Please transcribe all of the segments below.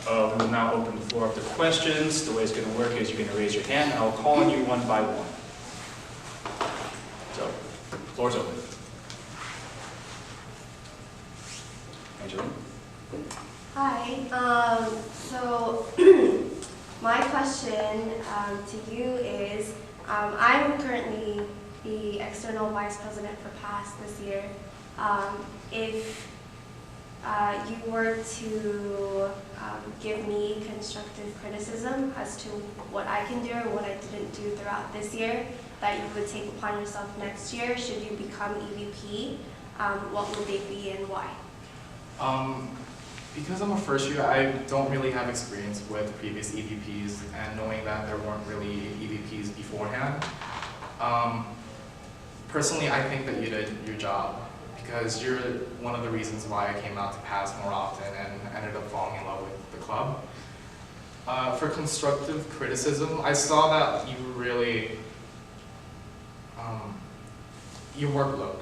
We will now open the floor up to questions. The way it's going to work is you're going to raise your hand, and I'll call on you one by one. So, floor's open. Angeline? Hi. So my question to you is, I'm currently the external vice president for PASS this year. If you were to give me constructive criticism as to what I can do or what I didn't do throughout this year that you would take upon yourself next year should you become EVP, what would they be and why? Because I'm a first year, I don't really have experience with previous EVPs, and knowing that there weren't really EVPs beforehand. Personally, I think that you did your job, because you're one of the reasons why I came out to PASS more often and ended up falling in love with the club. For constructive criticism, I saw that you really, your workload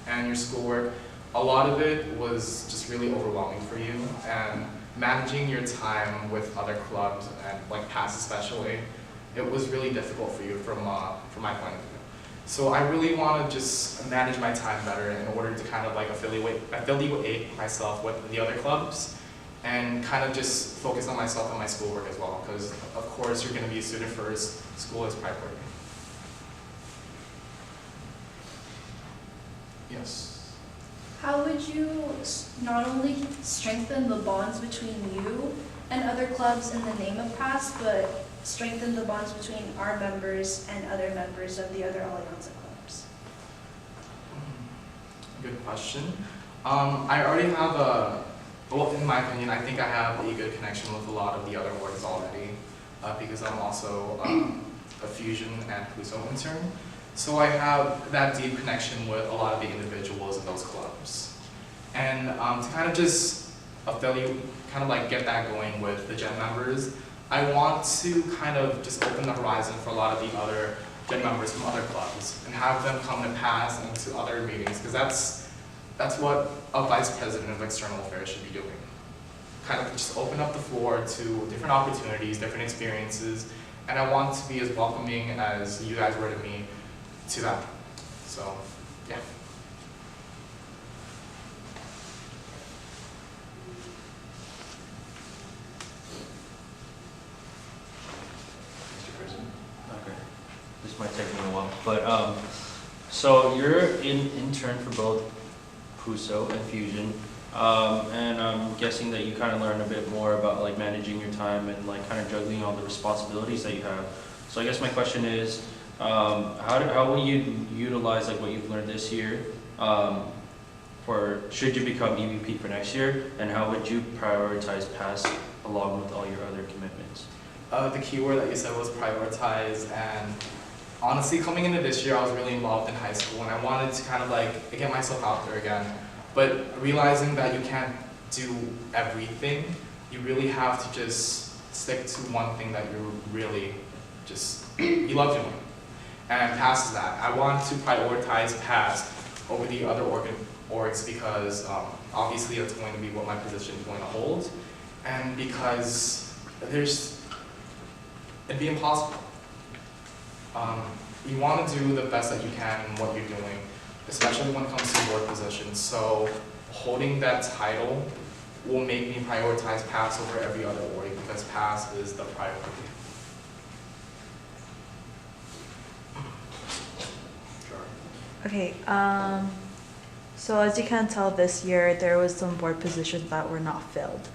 and your schoolwork, a lot of it was just really overwhelming for you, and managing your time with other clubs and like PASS especially, it was really difficult for you from my point of view. So I really want to just manage my time better in order to kind of like affiliate myself with the other clubs and kind of just focus on myself and my schoolwork as well, because of course you're going to be a student first, school is priority. Yes. How would you not only strengthen the bonds between you and other clubs in the name of PASS, but strengthen the bonds between our members and other members of the other Alianza clubs? Good question. I already have well, in my opinion, I think I have a good connection with a lot of the other orgs already, because I'm also a Fusion and PASSatUCI intern. So I have that deep connection with a lot of the individuals in those clubs. And to kind of just affiliate, kind of like get that going with the Gen members, I want to kind of just open the horizon for a lot of the other Gen members from other clubs and have them come to PASS and to other meetings, because that's what a vice president of external affairs should be doing. Kind of just open up the floor to different opportunities, different experiences, and I want to be as welcoming as you guys were to me to that. So, yeah. Mr. President? Okay. This might take me a while, but so you're an intern for both PASSatUCI and Fusion, and I'm guessing that you kind of learn a bit more about like managing your time and like kind of juggling all the responsibilities that you have. So I guess my question is, how will you utilize like what you've learned this year for should you become EVP for next year, and how would you prioritize PASS along with all your other commitments? The key word that you said was prioritize, and honestly coming into this year I was really involved in high school and I wanted to kind of like get myself out there again, but realizing that you can't do everything, you really have to just stick to one thing that you really just, you love doing. And PASS is that. I want to prioritize PASS over the other orgs because obviously that's going to be what my position is going to hold, and because it'd be impossible. You want to do the best that you can in what you're doing, especially when it comes to board positions. So holding that title will make me prioritize PASS over every other org because PASS is the priority. Okay, so as you can tell this year, there was some board positions that were not filled.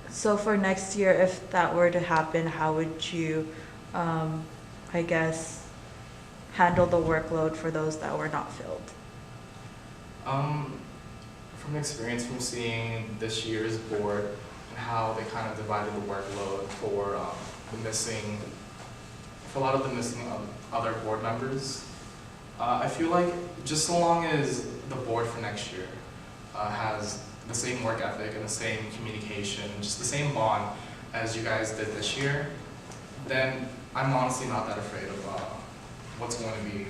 So for next year, if that were to happen, how would you, I guess, handle the workload for those that were not filled? From experience from seeing this year's board and how they kind of divided the workload for a lot of the missing other board members, I feel like just so long as the board for next year has the same work ethic and the same communication, just the same bond as you guys did this year, then I'm honestly not that afraid of what's going to be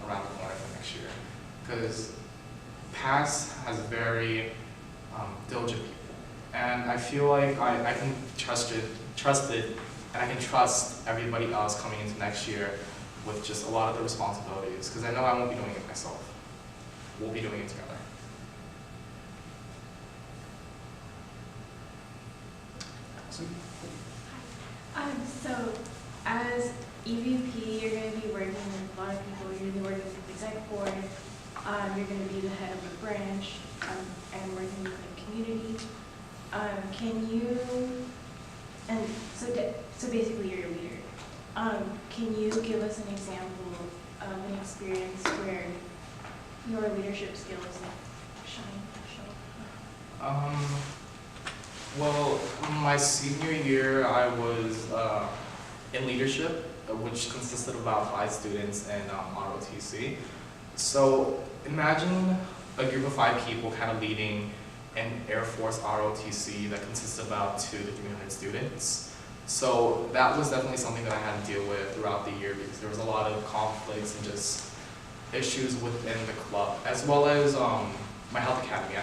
around the corner for next year. Because PASS has very diligent people. And I feel like I can trust it, and I can trust everybody else coming into next year with just a lot of the responsibilities, because I know I won't be doing it myself. We'll be doing it together. So as EVP, you're going to be working with a lot of people. You're going to be working with the exec board. You're going to be the head of the branch and working with the community. Can you, and so basically you're a leader. Can you give us an example of an experience where your leadership skills show? Well, my senior year, I was in leadership, which consisted of about 5 students in ROTC. So imagine a group of 5 people kind of leading an Air Force ROTC that consists of about 200 to 300 students. So that was definitely something that I had to deal with throughout the year, because there was a lot of conflicts and just issues within the club, as well as my health academy.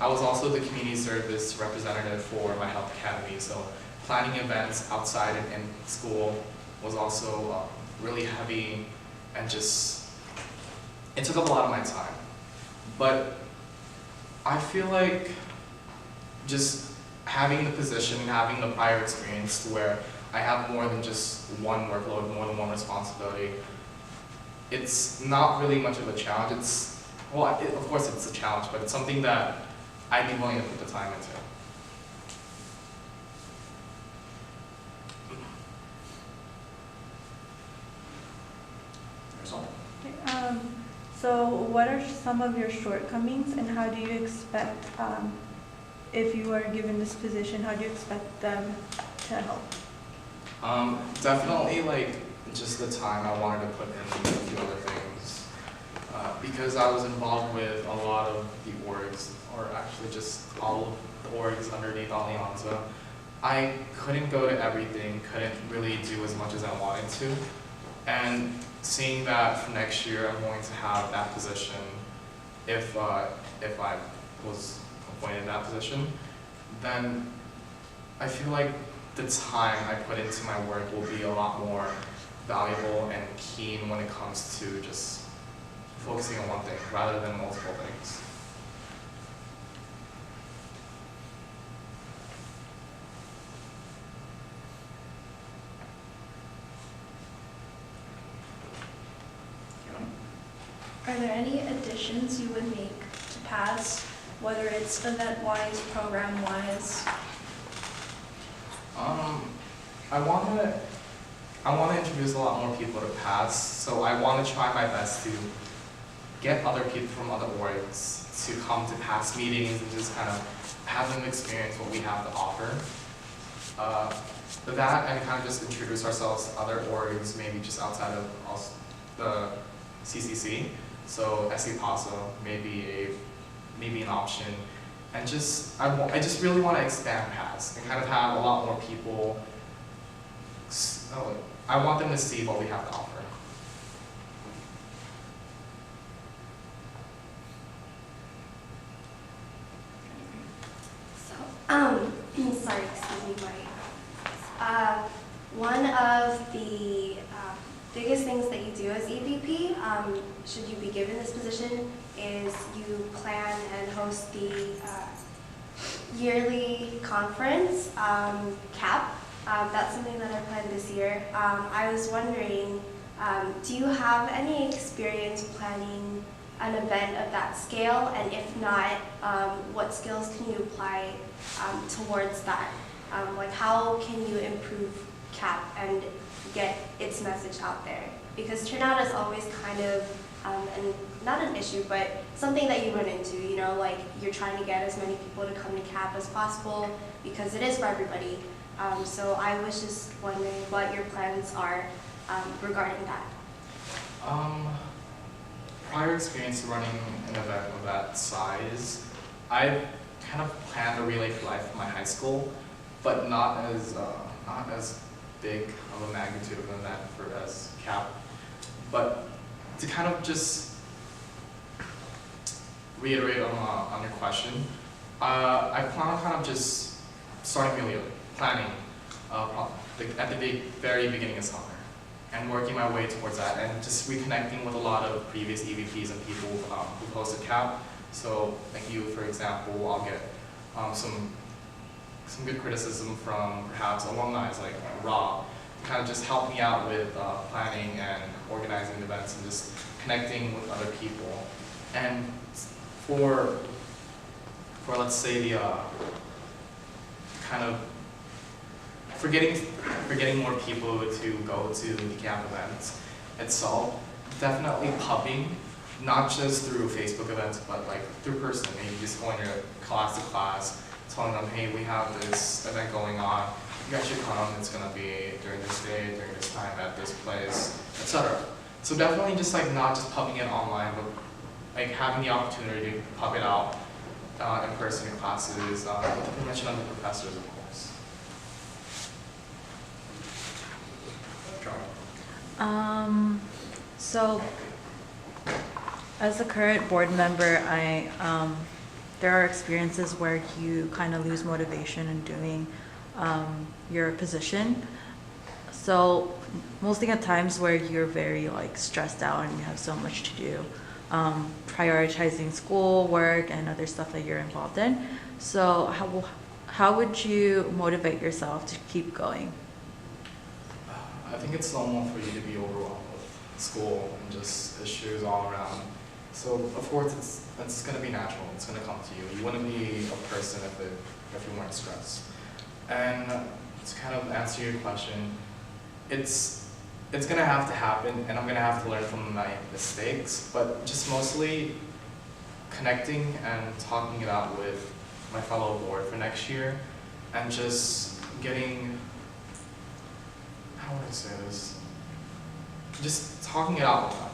I was also the community service representative for my health academy, so planning events outside and in school was also really heavy, and just, it took up a lot of my time. But I feel like just having the position, having the prior experience to where I have more than just one workload, more than one responsibility, it's not really much of a challenge. It's, well, of course it's a challenge, but it's something that I'd be willing to put the time into. So what are some of your shortcomings, and how do you expect, if you are given this position, how do you expect them to help? Definitely like just the time I wanted to put in a few other things. Because I was involved with a lot of the orgs, or actually just all of the orgs underneath Alianza. I couldn't go to everything, couldn't really do as much as I wanted to. And seeing that for next year I'm going to have that position, if I was appointed in that position, then I feel like the time I put into my work will be a lot more valuable and keen when it comes to just focusing on one thing rather than multiple things. Are there any additions you would make to PASS, whether it's event-wise, program-wise? I want to introduce a lot more people to PASS, so I want to try my best to get other people from other orgs to come to PASS meetings and just kind of have them experience what we have to offer. That, and kind of just introduce ourselves to other orgs, maybe just outside of the CCC. So SE-PASSA may be an option, and just I just really want to expand PASS and kind of have a lot more people. I want them to see what we have to offer. So, sorry, excuse me, one of the biggest things that you do as EVP, should you be given this position, is you plan and host the yearly conference, CAP. That's something that I planned this year. I was wondering, do you have any experience planning an event of that scale? And if not, what skills can you apply towards that? Like, how can you improve CAP and get its message out there? Because turnout is always kind of, and not an issue, but something that you run into, you know, like you're trying to get as many people to come to CAP as possible because it is for everybody. So I was just wondering what your plans are regarding that. Prior experience running an event of that size, I kind of planned a Relay for Life in my high school, but not as big of a magnitude of an event as CAP. But to kind of just reiterate on your question, I plan on kind of just starting immediately, planning at the very beginning of summer, and working my way towards that, and just reconnecting with a lot of previous EVPs and people who hosted CAP. So, like you, for example, I'll get some good criticism from perhaps alumni like Rob, to kind of just help me out with planning and organizing events and just connecting with other people. And for let's say the kind of for getting more people to go to the camp events itself, definitely pubbing, not just through Facebook events, but like through person. Maybe just going to class to class, telling them, hey, we have this event going on, you guys should come, it's gonna be during this day, during this time, at this place, etc. So definitely just like not just pubbing it online, but like having the opportunity to pub it out in person in classes, with the permission of the professors, of course. So as a current board member, there are experiences where you kind of lose motivation in doing your position. So mostly at times where you're very like stressed out and you have so much to do, prioritizing school, work, and other stuff that you're involved in. So how would you motivate yourself to keep going? I think it's normal for you to be overwhelmed with school and just issues all around. So of course it's going to be natural. It's going to come to you. You wouldn't be a person if you weren't stressed. And to kind of answer your question, it's going to have to happen, and I'm going to have to learn from my mistakes. But just mostly connecting and talking it out with my fellow board for next year, and just getting, how would I say this? Just talking it out with them,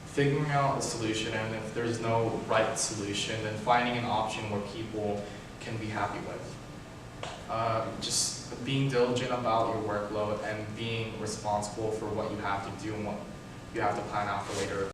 figuring out a solution, and if there's no right solution, then finding an option where people can be happy with. Just being diligent about your workload and being responsible for what you have to do and what you have to plan out for later.